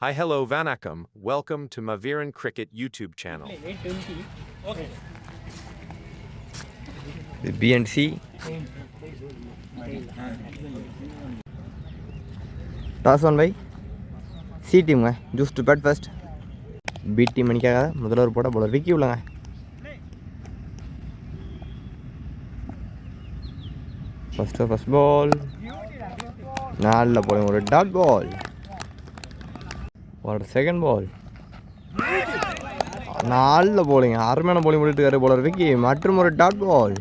Hi, hello, Vanakkam. Welcome to Maviran Cricket YouTube channel. B and C. Toss one by C team. Just to bat first. B team மணிக்காக முதல்ல ஒரு போட bowler Vicky உள்ளங்க. First ball. நல்ல bowling ஒரு dot ball. ஒரு second ball. நல்ல bowling அருமையான bowling பண்ணிட்டு இருக்காரு bowler விக்கி மற்றும் ஒரு dot ball.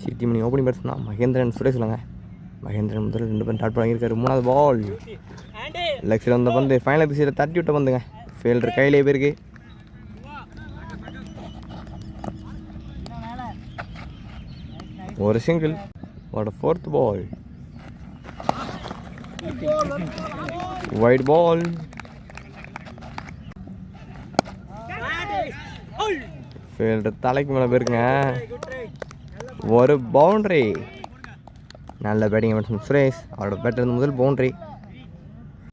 C team நீ ஓபனிங் பேட்ஸ்னா மகேந்திரன் சுரேஷ் உள்ளங்க. மகேந்திரன் முதல்ல 2 பந்து டாட் பண்ணி இருக்காரு. மூணாவது பால் லெக்ஸில் வந்த பந்து ஃபைனல் திசையில் தட்டி விட்ட பந்துங்க. ஃபீல்டர் கையிலே போயிருக்கு. ஒரு சிங்கிள். ஒரு fourth ball wide ball. Fielder தலைக்கு மேலே போயிருக்குங்க. ஒரு பவுண்டரி. நல்ல பேட்டிங் பேட்ஸ்மேன் சுரேஷ் அவரோட பேட்டர் முதல் பவுண்டரி.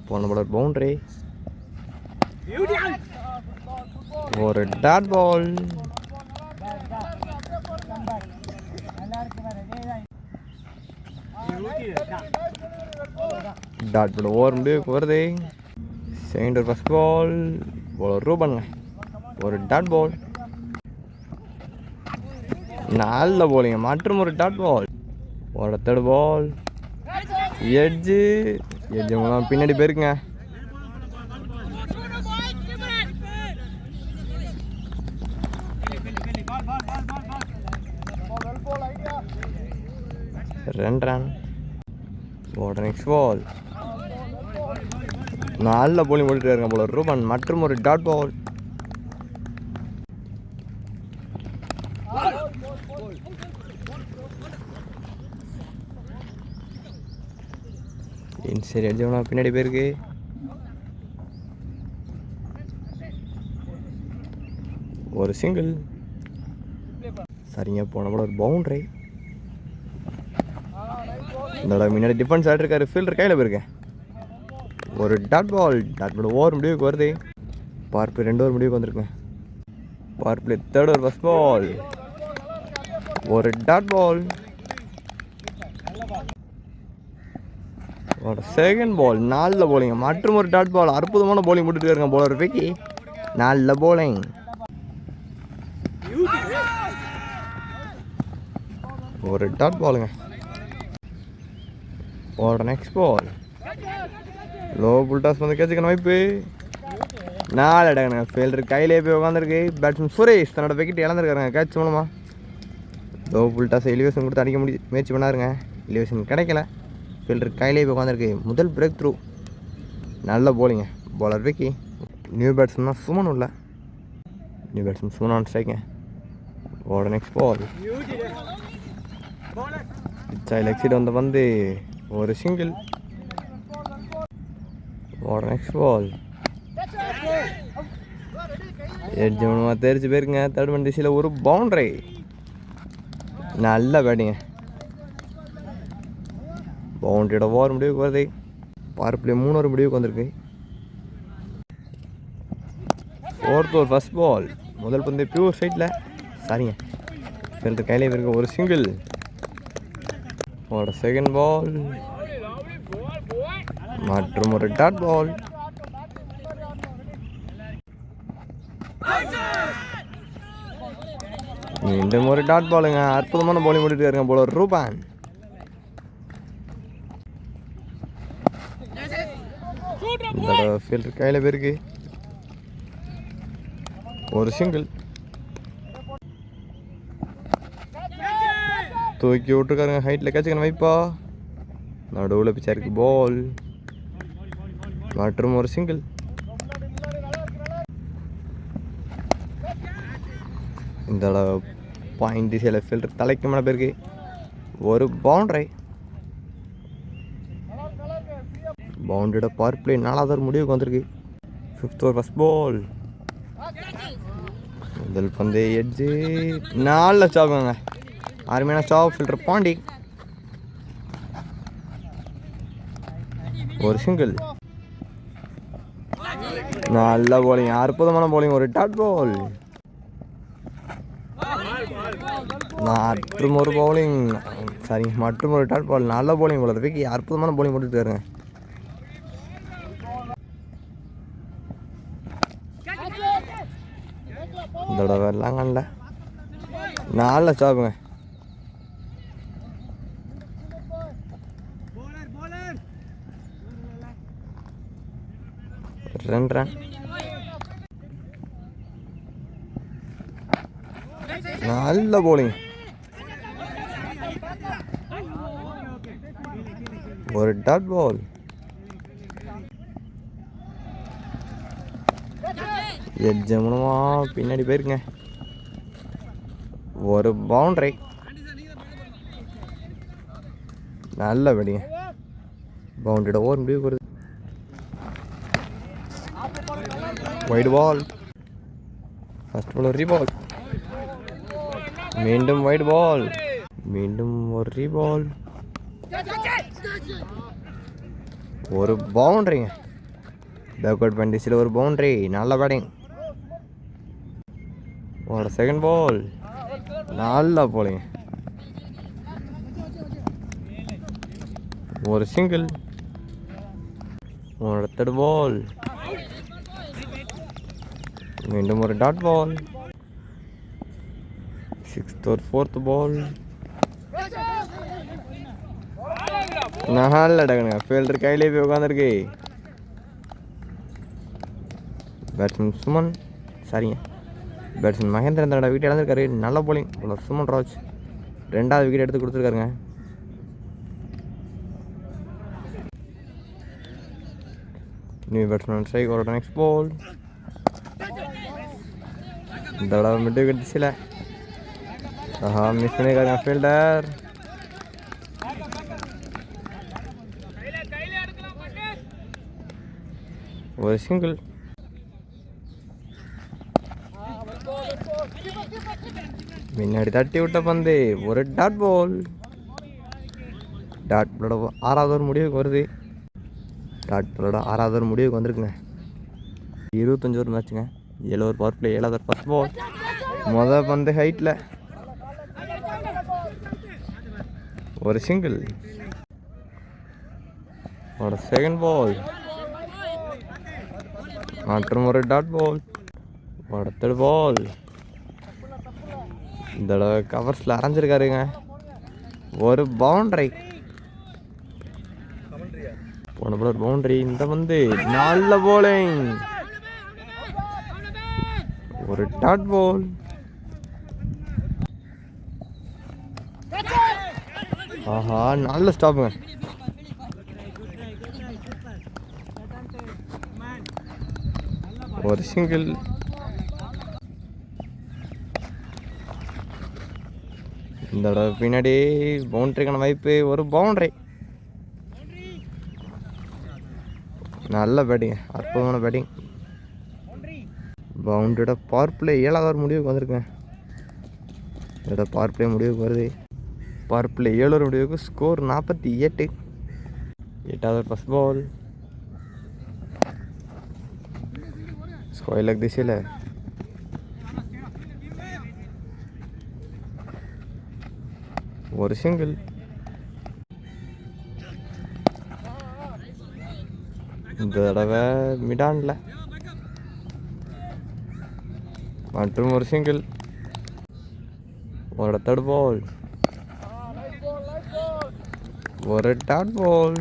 போன பாலர் பவுண்டரி. ஒரு dot ball. Dot ball over முடிவுக்கு வருது. செகண்ட் ஃபர்ஸ்ட் பால் ஒரு ரூபனுங்க. ஒரு டாட் பால். நல்ல போலிங்க மற்றும் ஒரு டாட் பால். ஒரு தேர்ட் பால் எட்ஜு மூலம் பின்னாடி போயிருக்குங்க. ரெண்டு ரன். ஒரு நெக்ஸ்ட் பால் நல்ல போலிங் போட்டுட்டு இருக்காங்க போல ரூபன் மற்றும் ஒரு டாட் பால். சரி அடிச்சவனா பின்னாடி போயிருக்கு. ஒரு சிங்கிள். சரிங்க போன போல ஒரு பவுண்டரி. இந்த முன்னாடி டிஃபென்ஸ் ஆகிட்டு இருக்காரு. ஃபீல்டர் கையில் போயிருக்கேன். ஒரு dot ball. Dot ball over முடிவுக்கு வருது. பவர் பிளே 2 ஓவர் முடிவுக்கு வந்திருக்கேன். Power play third over first ball ஒரு டாட் பால். ஒரு செகண்ட் பால் நல்ல போலிங்க மற்றும் ஒரு டாட் பால். அற்புதமான போலிங் போட்டுட்டு இருக்காங்க போலர் விக்கி. நல்ல போலிங். ஒரு டாட் பாலுங்க. ஒரு நெக்ஸ்ட் பால் லோ புல்டாஸ் வந்து கேட்சுக்கணும் வாய்ப்பு. நாலு இடங்க ஃபீல்டர் கையிலே போய் உட்காந்துருக்கு. பேட்ஸ்மேன் சுரேஷ் தன்னோட விக்கெட் இழந்திருக்காருங்க கேட்ச் மூலமா. லோ புல்டாஸ் எலிவேஷன் கொடுத்து அடிக்க முயற்சி பண்ணாருங்க. எலிவேஷன் கிடைக்கல. ஃபீல்டர் கையிலே போய் உட்காந்துருக்கு. முதல் பிரேக் த்ரூ. நல்ல போலிங்க bowler Vicky. New batsman Suman உள்ள. நியூ பேட்ஸ்மேன் சுமன் ஆன் ஸ்ட்ரைக்குங்க. ஒரு நெக்ஸ்ட் பால் லெக்ஸிட் வந்த வந்து ஒரு சிங்கிள். ஒரு நெக்ஸ்ட் பால் எட்ஜ் மூலமாக தெரிச்சு போயிருக்குங்க. தேர்ட் மணி திசையில் ஒரு பவுண்டரி. நல்ல பேட்டிங்க. பவுண்டரியோட ஓவர் முடிவுக்கு வருது. பவர் பிளே 3 ஓவர் முடிவுக்கு வந்திருக்கு. ஃபோர்த் ஓவர் ஃபர்ஸ்ட் பால் முதல் பந்து பியூர் சைட்டில். சரிங்க ஃபீல்டர் கையிலே இருக்க ஒரு சிங்கிள். ஒரு செகண்ட் பால் மற்றும் ஒரு டாட் பால். மீண்டும் ஒரு டாட் பாலுங்க. அற்புதமான பவுலிங் போட்டுட்டு இருக்காங்க போல ரூபான். இந்த ஃபீல்டர் கையில் போயிருக்கு. ஒரு சிங்கிள். தூக்கி விட்டுருக்காருங்க. ஹைட்டில் கேட்சுக்கணும் வைப்பா. நடுவில் பிச்சா இருக்கு பால் மற்றும் ஒரு சிங்கிள். இந்த பாயிண்ட் திசையில் ஃபீல்டர் தலைக்கு மேலே போயிருக்கு. ஒரு பவுண்டரி. பவுண்டரியோட பவர் பிளே 4வது ஓவர் முடிவுக்கு வந்திருக்கு. 5th ஓவர் ஃபர்ஸ்ட் பால் முதல் பந்து எட்ஜு. நல்ல ஸ்டாப்புங்க. அருமையான ஸ்டாப் ஃபீல்டர் பாண்டி. ஒரு சிங்கிள். நல்ல bowling, அற்புதமான bowling, ஒரு டாட் பால். மற்றும் ஒரு bowling, சாரி மற்றும் ஒரு டாட் பால். நல்ல bowling போலதுக்கு அற்புதமான bowling போட்டுட்டு இருக்காருங்க. இந்த தடவை எல்லாம் காணல. நல்ல ஸ்டாப்புங்க. ரன் நல்ல bowling, ஒரு டாட் பால். எட்ஜ் மூலமா பின்னாடி போயிருங்க. ஒரு பவுண்டரி. நல்ல வெடிங்க. பவுண்டரியோட ஓவர் முடிவு வருது. வைட் பால். ஃபர்ஸ்ட் பால் ஒரு ரீபால். மீண்டும் வைட் பால். மீண்டும் ஒரு ரீபால். ஒரு பவுண்டரிங்க. பேக்வர்ட் பண்டிஸில் ஒரு பவுண்டரி. நல்ல பேட்டிங். ஒரு செகண்ட் பால். நல்ல போலிங்க. ஒரு சிங்கிள். ஒரு தேர்ட் பால். மீண்டும் ஒரு டாட் பால். சிக்ஸ்த் ஒரு ஃபோர்த் பால். நல்ல டக்குங்க. ஃபீல்டர் கையிலே போய் உட்காந்துருக்கு. பேட்ஸ்மேன் சுமன், சரிங்க, பேட்ஸ்மேன் மகேந்திரன் தன்னோட விக்கெட் இழந்திருக்காரு. நல்ல போலிங். சுமன் ராஜ் 2வது விக்கெட் எடுத்து கொடுத்துருக்காருங்க. New batsman strike. ஒரு நெக்ஸ்ட் பால். இந்த தடவை மிட் விக்கெட் திசையில் மிஸ் பண்ணியிருக்காருங்க ஃபீல்டர். ஒரு சிங்கிள். முன்னாடி தட்டி விட்ட பந்து. ஒரு டாட் பால். டாட் பாலோட 6வது ஒரு முடிவுக்கு வருது. டாட் பாலோட 6வது ஒரு முடிவுக்கு வந்திருக்குங்க. 25 ஓவர் மேட்சுங்க. 7 over power play. 7வது ஃபர்ஸ்ட் பால். மொதல் பந்து ஹைட்டில். ஒரு சிங்கிள். ஒரு செகண்ட் பால். மற்றும் ஒரு டாட் பால். ஒரு தேர்ட் பால். இந்த தடவை கவர்ஸில் அரைஞ்சிருக்காருங்க. ஒரு பவுண்டரி. போன போல ஒரு பவுண்டரி. இந்த வந்து நல்ல போலிங். ஒரு டாட் பால். ஆஹா, நல்ல ஸ்டாப்புங்க. ஒரு சிங்கிள். இந்த தடவை பின்னாடி பவுண்டரிக்கான வாய்ப்பு. ஒரு பவுண்டரி. நல்ல பேட்டிங், அற்புதமான பேட்டிங். பவுண்டரியோட பவர் பிளே 7வது முடிவுக்கு வந்திருக்கேன். இதோட பவர் பிளே முடிவுக்கு வருது. பவர் பிளே 7 முடிவுக்கு ஸ்கோர் 48. 8வது ஃபர்ஸ்ட் பால். ஸ்கொயர் லெக் திசையில் ஒரு சிங்கிள். இந்த தடவை மிடான்ல மற்றும் ஒரு சிங்கிள். ஒரு தேர்ட் பால். ஒரு டாட் பால்.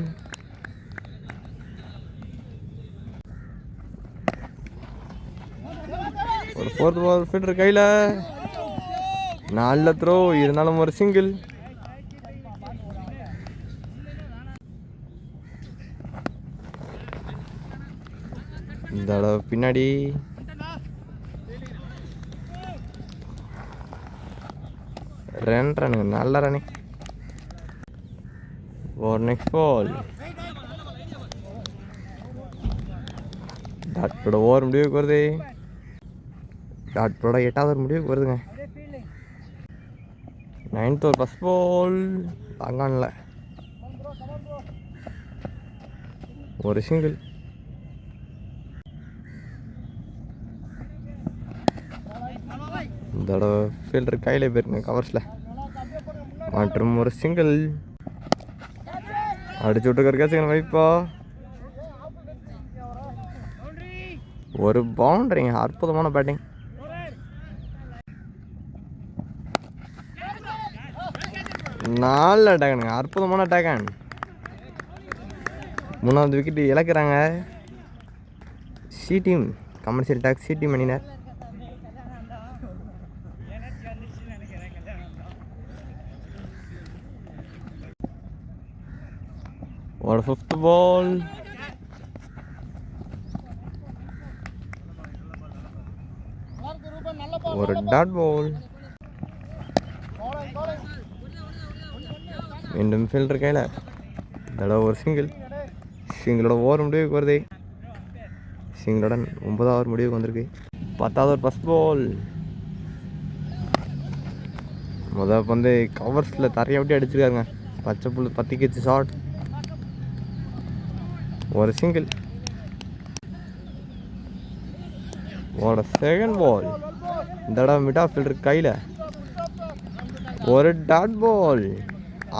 ஒரு ஃபோர்த் பால். ஃபீல்டர் கையில். நல்ல த்ரோ. இருந்தாலும் ஒரு சிங்கிள். இந்த தடவை பின்னாடி ரன்னுங்க. நல்ல ரன்னிங். ஒரு நெக்ஸ்ட் பால். டாட் போட ஓவர் முடிவுக்கு வருது. டாட் போட 8வது முடிவுக்கு வருதுங்க. 9th ஓவர் ஃபர்ஸ்ட் பால். அங்கான்ல ஒரு சிங்கிள். தடவை ஃபீல்டர் கையில் போயிருங்க கவர்ஸில். மற்றும் ஒரு சிங்கிள் அடிச்சு விட்டுக்கிற கேட்சுங்க வைப்பா. ஒரு பவுண்டரிங்க. அற்புதமான பேட்டிங். நல்ல அட்டாகனுங்க. அற்புதமான அட்டாகன். 3வது விக்கெட் இழக்கிறாங்க C team. Commercial tax C team அணியினர். ஒரு 5th பால். ஒரு டாட் பால். மீண்டும் ஃபீல்டர் கையில். தடவை ஒரு சிங்கிளோட ஓவர் முடிவுக்கு வருது. சிங்கிளோட 9வது ஓவர் முடிவுக்கு வந்திருக்கு. 10வது ஒரு ஃபர்ஸ்ட் பால். முதல் பந்து கவர்ஸில் தரையை விட்டு அடிச்சிருக்காருங்க. பச்சை புல் பத்திக்கிச்சு ஷார்ட். ஒரு சிங்கிள். ஒரு செகண்ட் பால். இந்த தடவை மிட் ஆஃப் ஃபீல்டர் கையில். ஒரு டாட் பால்.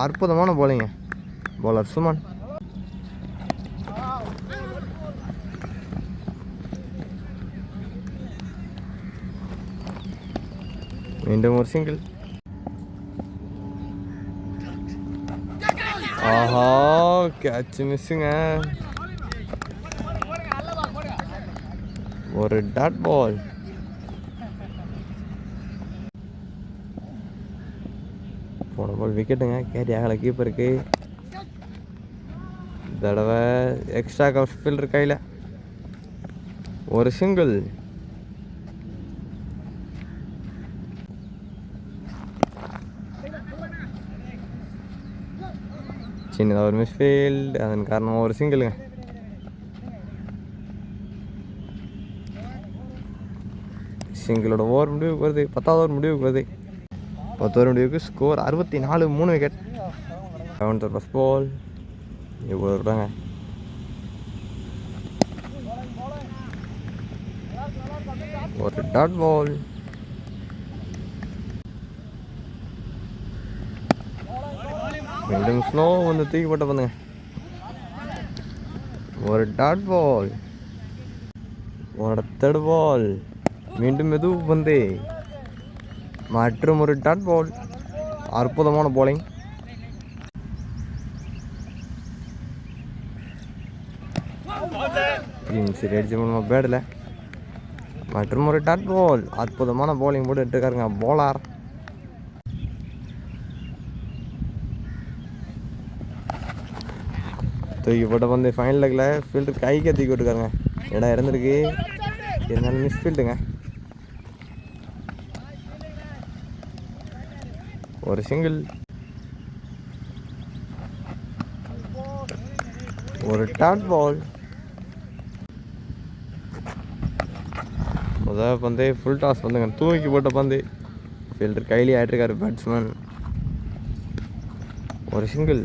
அற்புதமான போலிங்க பவுலர் சுமன். மீண்டும் ஒரு சிங்கிள். ஆஹா கேட்ச் மிஸ்ஸுங்க. ஒரு டாட் பால். போன பால் விக்கெட்டுங்க. கேரி ஆகலை கீப்பருக்கு. தடவை எக்ஸ்ட்ரா கவர் ஃபீல்டர் கையில். ஒரு சிங்கிள். சின்னதாக ஒரு மிஸ்ஃபீல்டு. அதன் காரணமாக ஒரு சிங்கிளுங்க. சிங்கிளோட ஓவர் முடிவுக்கு வருது. 10வது ஓவர் முடிவுக்கு வருது. 10 ஓவர் முடிவுக்கு score 64. 3 wicket. 7th first ball. இவ்வளோ விட்டாங்க. ஒரு டாட் பால். மீண்டும் ஸ்லோ வந்து தூக்கி போட்ட பண்ணுங்க. ஒரு டாட் பால். ஒரு தேர்ட் பால். மீண்டும் மெது வந்து மற்றும் ஒரு டாட் பால். அற்புதமான போலிங். சரி அடிச்சு பேடில் மற்றும் ஒரு டாட் பால். அற்புதமான போலிங் போட்டு இருக்காருங்க போலார். தூக்கி போட்ட வந்து ஃபைனல் லெக்கில் ஃபீல்டர் கைக்கே தூக்கி விட்டுருக்காருங்க. இடம் இறந்துருக்கு. இருந்தாலும் மிஸ் ஃபீல்டுங்க. ஒரு சிங்கிள். ஒரு டாட் பால். முதல் பந்து ஃபுல் டாஸ் வந்துங்க. தூக்கி போட்ட பந்து ஃபீல்டர் கையிலே ஆயிட்டிருக்காரு பேட்ஸ்மேன். ஒரு சிங்கிள்.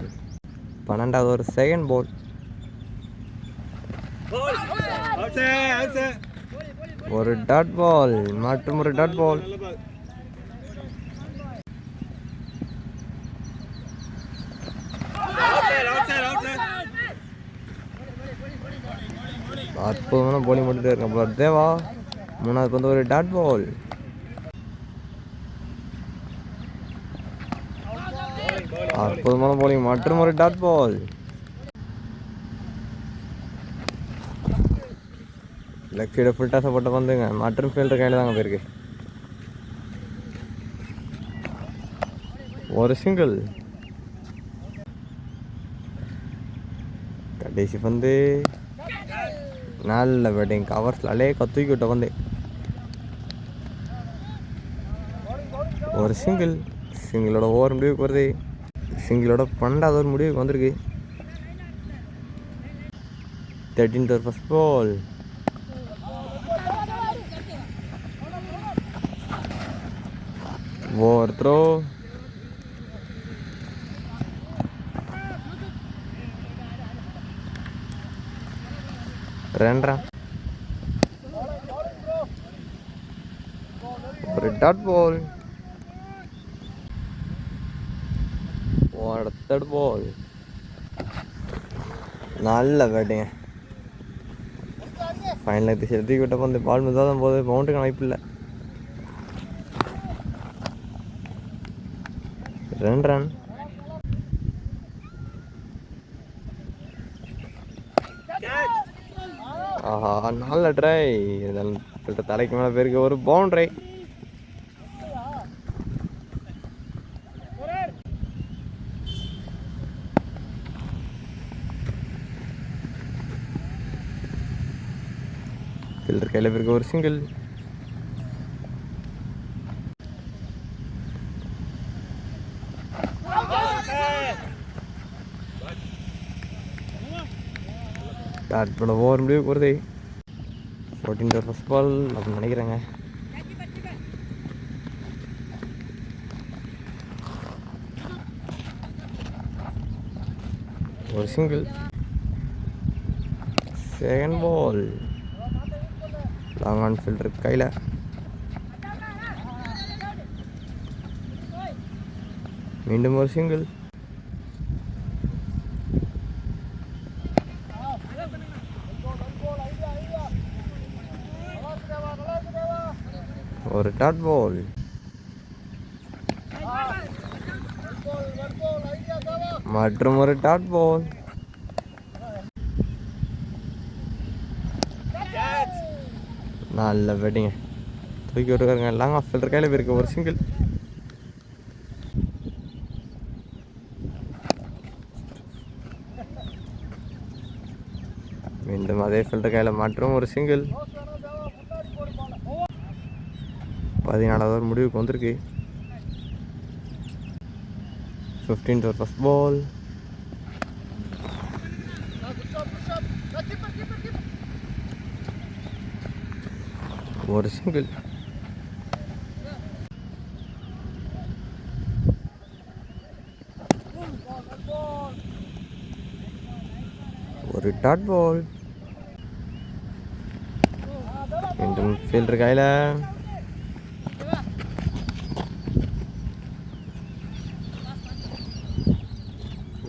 12வது ஒரு செகண்ட் பால். ஒரு டாட் பால் மற்றும் ஒரு டாட் பால். அற்புதமான போலிங் போட்டுட்டு இருக்க தேவா. 3வது பந்து ஒரு டாட் பால். அற்புதமான போலிங் மற்றும் ஒரு dot ball. Leg side full டாஸை போட்ட வந்துங்க மற்றும் ஃபீல்டர் கையில் தாங்க போயிருக்கு. ஒரு சிங்கிள். கடைசி பந்து நல்ல பேட்டிங். கவர்ஸில் அலே தூக்கி விட்ட வந்து ஒரு சிங்கிள். சிங்கிளோட ஓவர் முடிவுக்கு வருது. சிங்கிளோட 12வது ஓவர் முடிவுக்கு வந்திருக்கு. 13th over first ball. Over throw. Run. ஒரு டாட் பால். ஒரு தேர்ட் பால். நல்ல பேட்டிங்க. ஃபைனல் தூக்கி விட்டப்போ அந்த பால் மிதா தான் போகுது. பவுண்டரிக்கு வாய்ப்பு இல்லை. 2 ரன். ஆஹா, நல்ல ட்ரை. தலைக்கு மேலே பேருக்கு ஒரு பவுண்டரி. ஃபீல்டர் கையில் பேருக்கு ஒரு சிங்கிள். ஸ்டார்ட் பண்ண ஓவர் முடிவு வருது. 14 ஃபர்ஸ்ட் பால் அப்படின்னு நினைக்கிறேங்க. ஒரு single. Second ball long on fielder கையில். மீண்டும் ஒரு சிங்கிள். ஒரு டாட் பால். மற்றும் ஒரு டாட் பால். நல்ல பேட்டிங்க. தூக்கி விட்டுருக்காருங்க. லாங் ஆஃப் ஃபீல்டர் கையில் போயிருக்கு ஒரு சிங்கிள். மீண்டும் அதே ஃபீல்டர் கையில் மற்றும் ஒரு சிங்கிள். 14வது முடிவுக்கு வந்திருக்கு. 15th first ball. ஒரு சிங்கிள். ஒரு டாட் பால். மீண்டும் ஃபீல்டர் கையில்.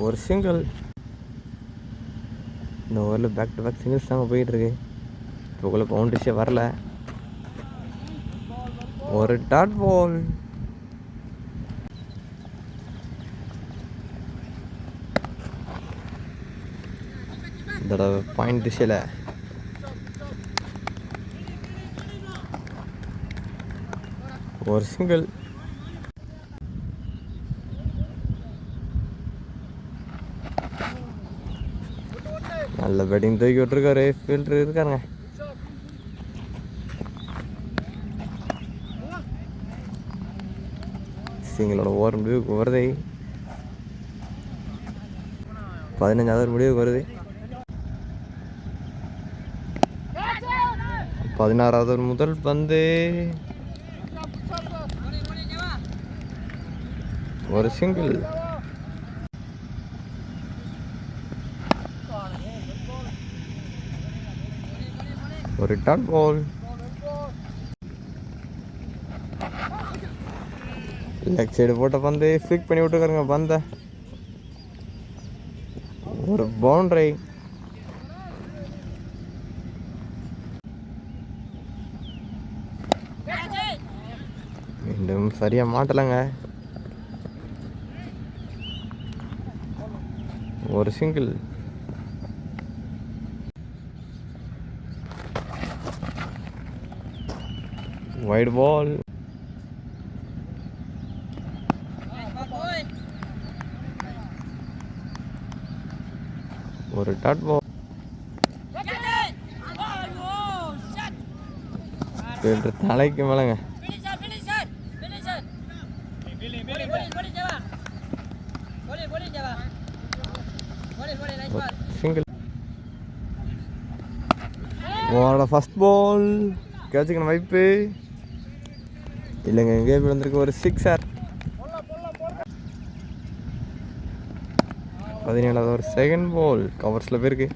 ஒரு சிங்கிள். இந்த ஓவரில் பேக் டு பேக் சிங்கிள்ஸ் தாங்க போயிட்டுருக்கு. இப்போக்குள்ள பவுண்டரிஸே வரல. ஒரு டாட் பால். இந்த பாயிண்ட் திசையில் ஒரு சிங்கிள். நல்ல பேட்டிங் தூக்கி விட்டுருக்காரு. ஃபீல்டர் இருக்காருங்க. சிங்கிளோட ஓவர் முடிவுக்கு வருது. 15வது முடிவுக்கு வருது. 16வது முதல் பந்து. ஒரு சிங்கிள். ஒரு டாட் பால். லெக் சைடு போட்ட பந்து ஃபிக் பண்ணி விட்டுருக்காருங்க பந்தை. ஒரு பவுண்டரி. மீண்டும் சரியாக மாட்டலைங்க. ஒரு சிங்கிள். வைட் பால். ஒரு டாட் பால். தலைக்கு மேலங்க. சிங்கிள். ஃபர்ஸ்ட் பால் கேட்சுக்கான வாய்ப்பு இல்லைங்க. எங்கே விழுந்திருக்கு ஒரு சிக்ஸர். 17வது ஒரு செகண்ட் பால் கவர்ஸில் போயிருக்கு.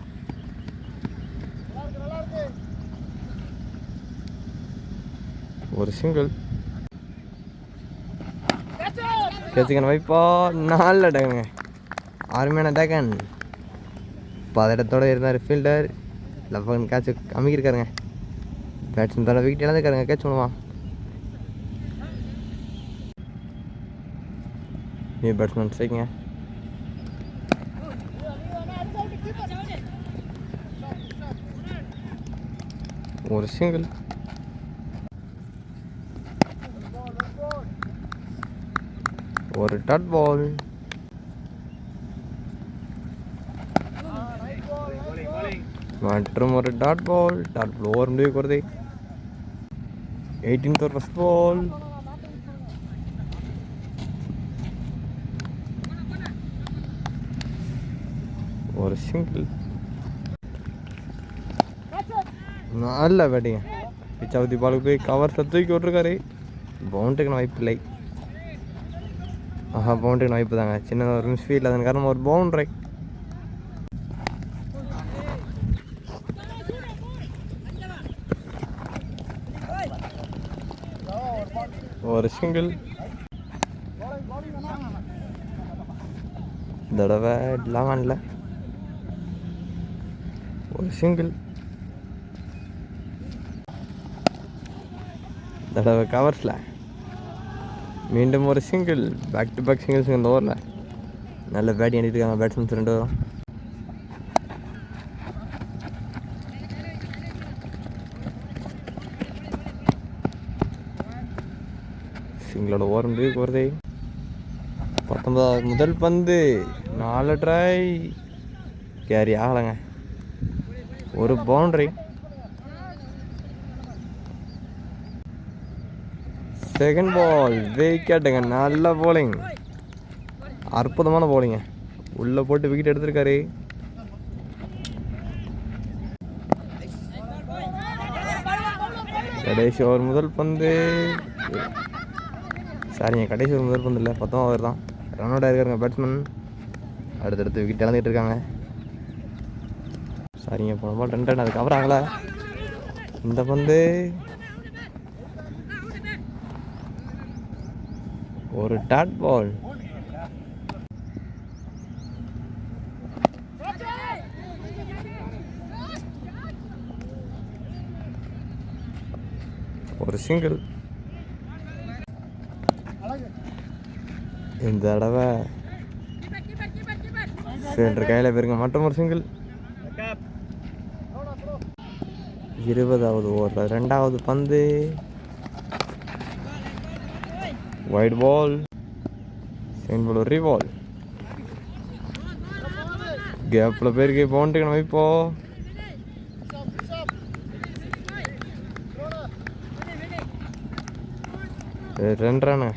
ஒரு சிங்கிள். கேட்சிக்கன் வைப்பா. நல்ல டேக்கனுங்க, அருமையான டேக்கன். பதட்டத்தோடு இருந்தார் ஃபீல்டர். லெஃப்ட் கேட்ச் அமைக்கிருக்காருங்க. பேட்ஸ்மேன் தலை விக்கெட் இழந்துருக்காருங்க. கேட்ச் பண்ணுவான். நியூ பேட்ஸ்மேன் ஸ்ட்ரைக்குங்க. ஒரு சிங்கிள். ஒரு டாட் பால். மற்றும் ஒரு dot ball. Dot ball over முடிவுக்கு வருது. 18th over first ball. ஒரு சிங்கிள். நல்ல பேட்டிங்க. பிச்சாவதி பாலுக்கு போய் கவர்ஸில் தூக்கி விட்ருக்காரு. பவுண்டரிக்கு வாய்ப்பு இல்லை. பவுண்டரிக்கு வாய்ப்பு தாங்க. சின்ன ஒரு மிஸ்ஃபீல்ட், அதன் காரணம் ஒரு பவுண்டரி. ஒரு சிங்கிள். தடவை லெவனில் ஒரு சிங்கிள். தடவை கவர்ஸில் மீண்டும் ஒரு சிங்கிள். பேக் டு பேக் சிங்கிள்ஸுங்க இந்த ஓவரில். நல்ல பேட்டிங் அடித்துருக்காங்க பேட்ஸ்மேன்ஸ் ரெண்டு பேரும். சிங்கிளோட ஓவர் முடிவுக்கு வருது. 19வது முதல் பந்து. 4 ட்ரை கேரி ஆகலைங்க. ஒரு பவுண்டரி. Second ball விக்கெட்டுங்க. நல்ல போலிங், அற்புதமான போலிங்க. உள்ளே போட்டு விக்கெட் எடுத்திருக்காரு. கடைசி ஓவர் முதல் பந்து. சரிங்க, கடைசி ஒரு முதல் பந்து இல்லை, 10வது ஓவர் தான். ரன் அவுட் ஆகிருக்காருங்க பேட்ஸ்மேன். அடுத்தடுத்து விக்கெட் இழந்துட்டு இருக்காங்க. சரிங்க, போன பால் 2 ரன், அது கவர் ஆகலை. இந்த பந்து ஒரு டாட் பால். ஒரு சிங்கிள். இந்த தடவை ஃபீல்டர் கையில் போயிருங்க. மற்றும் ஒரு சிங்கிள். 20வது ஓவரில் 2வது பந்து. வைட் பால். செகண்ட் பால் ஒரு ரீபால். கேப்பில் போயிருக்கு. பவுண்டரி நம்ம இப்போ 2 ரன்னு.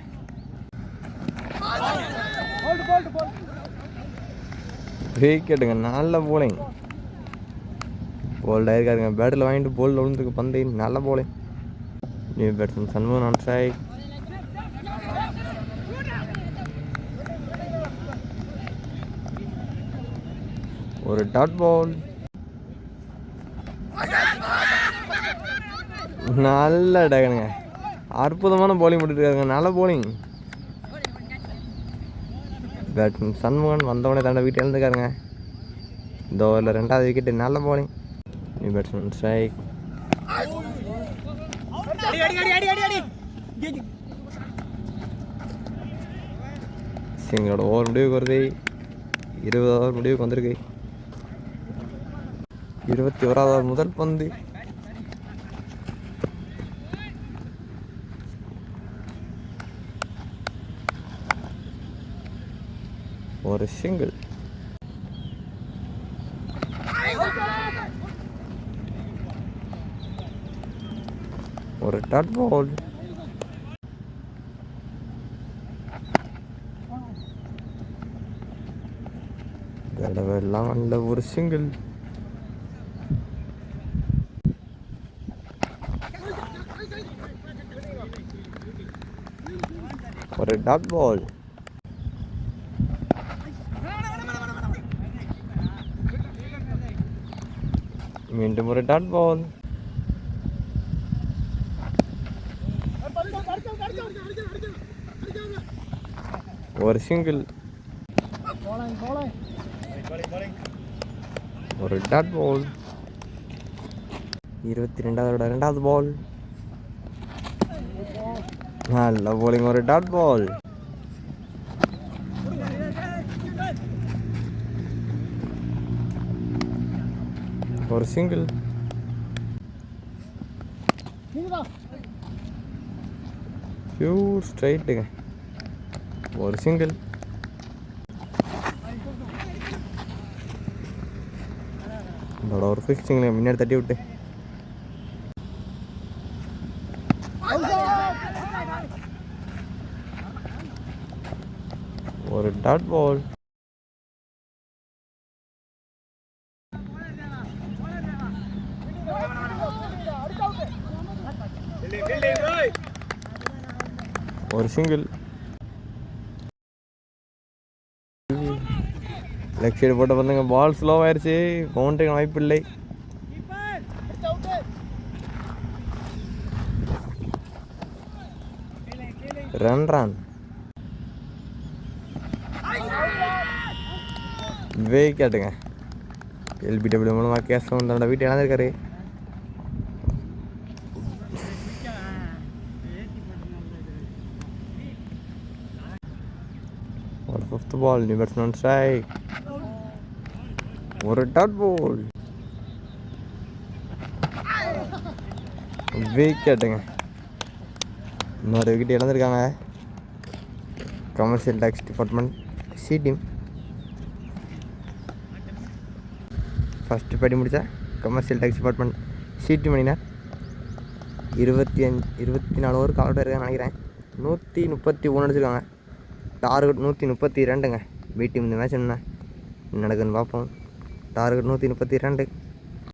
விக்கெட்டுங்க. நல்ல போலிங். போல்ட் ஆயிருக்காருங்க. பேட்டில் வாங்கிட்டு போல்ட் விழுந்துருக்கு பந்து. நல்ல bowling. New batsman Shanmugan on strike. ஒரு டாட் பால். நல்ல டேகனுங்க. அற்புதமான போலிங் போட்டுருக்காருங்க. நல்ல போலிங். பேட்ஸ்மேன் சண்முகன் வந்தவனே தாண்ட விக்கெட் எழுந்துக்காருங்க. இந்த ஓவரில் 2வது விக்கெட்டு. நல்ல போலிங். New batsman strike. சிங்களோட ஓவர் முடிவுக்கு வருது. 20வது ஓவர் முடிவுக்கு வந்திருக்கு. 21வது ஓவர் முதல் பந்து. ஒரு சிங்கிள். ஒரு டாட் பால். தடவை எல்லாம் நல்ல ஒரு சிங்கிள். ஒரு டாட் பால். மீண்டும் ஒரு டாட் பால். ஒரு சிங்கிள். ஒரு டாட் பால். 22வது 2வது பால். நல்ல போலிங். ஒரு டாட் பால். ஒரு சிங்கிள். பியூர் ஸ்ட்ரைட்டுங்க. ஒரு சிங்கிள். இதோட ஒரு ஃபிக்ஸிங்கில் முன்னாடி தட்டி விட்டு ஒரு டாட் பால். ஒரு சிங்கிள். லெக் சைடு போட்ட பந்துங்க. பால் ஸ்லோ ஆயிடுச்சு. பவுண்டரிக்கு வாய்ப்பு இல்லை. ரன். விக்கெட்டுங்க. எல்பிடபிள்யூ மூலமாக கேஸ் தன்னோட வீட்டு இழந்திருக்காரு. ஒரு 5th ball. New batsman strike. ஒரு டாட் பால். விக்கெட்டுங்க. இன்னொரு விக்கெட் இழந்திருக்காங்க. Commercial tax department C team. First படி முடித்தா commercial tax department C team அணியினர் 24 ஓவர் கால் இருக்காங்க நினைக்கிறேன். 131 அடிச்சிருக்காங்க. டார்கெட் 132ங்க. பி டீம் இந்த மேட்ச் என்ன நடக்குதுன்னு பார்ப்போம். டார்கெட் 132.